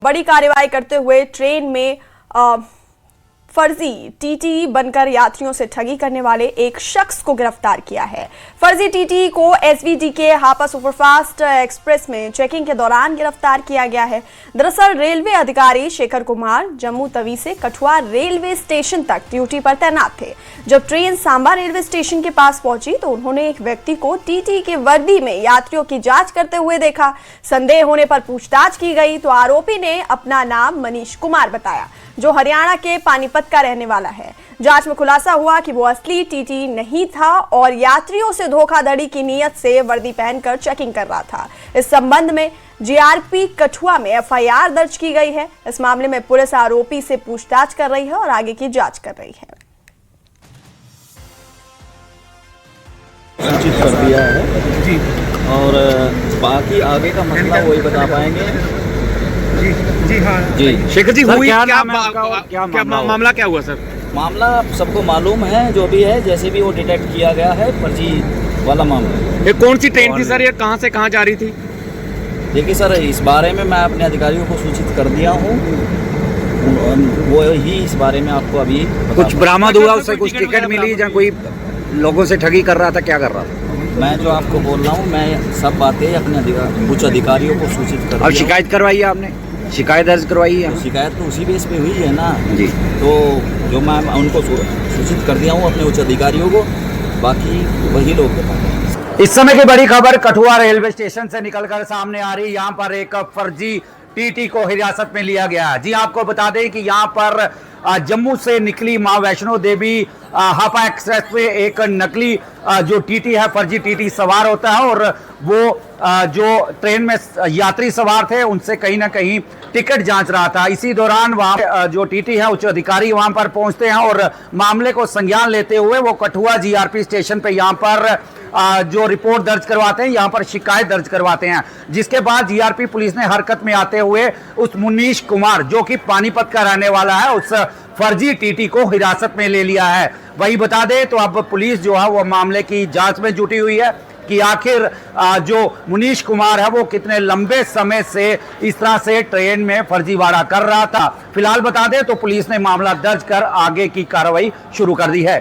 बड़ी कार्रवाई करते हुए ट्रेन में फर्जी टीटी बनकर यात्रियों से ठगी करने वाले एक शख्स को गिरफ्तार किया है। फर्जी टीटी को एसवीटी के हापा सुपरफास्ट एक्सप्रेस में चेकिंग के दौरान गिरफ्तार किया गया है। दरअसल रेलवे अधिकारी शेखर कुमार जम्मू तवी से कठुआ रेलवे स्टेशन तक ड्यूटी पर तैनात थे। जब ट्रेन सांबा रेलवे स्टेशन के पास पहुंची तो उन्होंने एक व्यक्ति को टीटी के वर्दी में यात्रियों की जांच करते हुए देखा। संदेह होने पर पूछताछ की गई तो आरोपी ने अपना नाम मनीष कुमार बताया, जो हरियाणा के पानीपत का रहने वाला है। जांच में खुलासा हुआ कि वो असली टीटी नहीं था और यात्रियों से धोखाधड़ी की नीयत से वर्दी पहनकर चेकिंग कर रहा था। इस संबंध में जीआरपी कठुआ में एफआईआर दर्ज की गई है। इस मामले में पुलिस आरोपी से पूछताछ कर रही है और आगे की जांच कर रही है। सूचित कर दिया है जी, और बाकी आगे का मसला वही बता पाएंगे। जी हाँ जी शेखर जी, हुई क्या मामला क्या हुआ सर? मामला सबको मालूम है, जो भी है जैसे भी वो डिटेक्ट किया गया है, फर्जी वाला मामला। ये कौन सी ट्रेन थी सर? ये कहाँ से कहाँ जा रही थी? देखिए सर, इस बारे में मैं अपने अधिकारियों को सूचित कर दिया हूँ, वो ही इस बारे में आपको अभी कुछ बरामद हुआ, उससे कुछ टिकट मिली या कोई लोगों से ठगी कर रहा था, क्या कर रहा था? मैं जो आपको बोल रहा हूँ, मैं सब बातें अपने उच्च अधिकारियों को सूचित कर। अब शिकायत करवाई है आपने? शिकायत दर्ज करवाई है? शिकायत तो उसी बेस पे हुई है ना जी, तो जो मैं उनको सूचित कर दिया हूँ अपने उच्च अधिकारियों को, बाकी वही लोग बताएंगे। इस समय की बड़ी खबर कठुआ रेलवे स्टेशन से निकलकर सामने आ रही। यहाँ पर एक फर्जी टीटी को हिरासत में लिया गया। जी, आपको बता दें कि यहाँ पर जम्मू से निकली मां वैष्णो देवी हापा एक्सप्रेस पे एक नकली जो टीटी है, फर्जी टीटी सवार होता है और वो जो ट्रेन में यात्री सवार थे उनसे कहीं ना कहीं टिकट जांच रहा था। इसी दौरान वहां जो टीटी है उच्च अधिकारी वहां पर पहुंचते हैं और मामले को संज्ञान लेते हुए वो कठुआ जीआरपी स्टेशन पे यहाँ पर जो रिपोर्ट दर्ज करवाते हैं, यहाँ पर शिकायत दर्ज करवाते हैं, जिसके बाद जीआरपी पुलिस ने हरकत में आते हुए उस मनीष कुमार, जो कि पानीपत का रहने वाला है, उस फर्जी टीटी को हिरासत में ले लिया है। वही बता दें तो अब पुलिस जो है वो मामले की जांच में जुटी हुई है कि आखिर जो मनीष कुमार है वो कितने लंबे समय से इस तरह से ट्रेन में फर्जीवाड़ा कर रहा था। फिलहाल बता दें तो पुलिस ने मामला दर्ज कर आगे की कार्रवाई शुरू कर दी है।